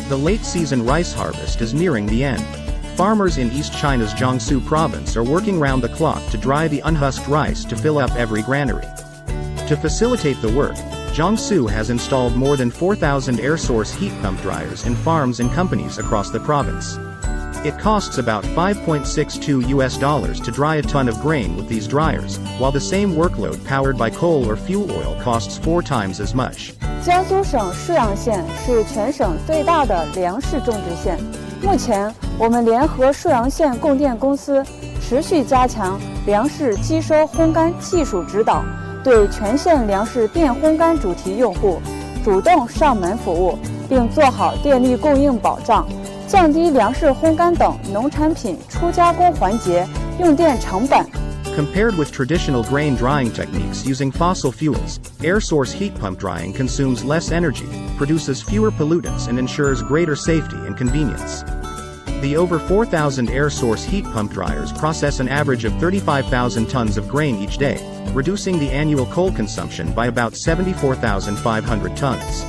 The late-season rice harvest is nearing the end. Farmers in East China's Jiangsu province are working round the clock to dry the unhusked rice to fill up every granary. To facilitate the work, Jiangsu has installed more than 4,000 air source heat pump dryers in farms and companies across the province. It costs about $5.62 to dry a ton of grain with these dryers, while the same workload powered by coal or fuel oil costs 4 times as much. 江苏省沭阳县是全省最大的粮食种植县。目前，我们联合沭阳县供电公司持续加强粮食机收烘干技术指导，对全县粮食电烘干主题用户主动上门服务，并做好电力供应保障，降低粮食烘干等农产品初加工环节用电成本。Compared with traditional grain drying techniques using fossil fuels, air source heat pump drying consumes less energy, produces fewer pollutants and ensures greater safety and convenience. The over 4,000 air source heat pump dryers process an average of 35,000 tons of grain each day, reducing the annual coal consumption by about 74,500 tons.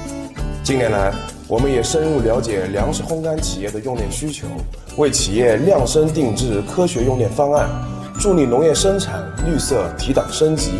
近年来，我们也深入了解粮食烘干企业的用电需求，为企业量身定制科学用电方案，助力农业生产绿色提档升级，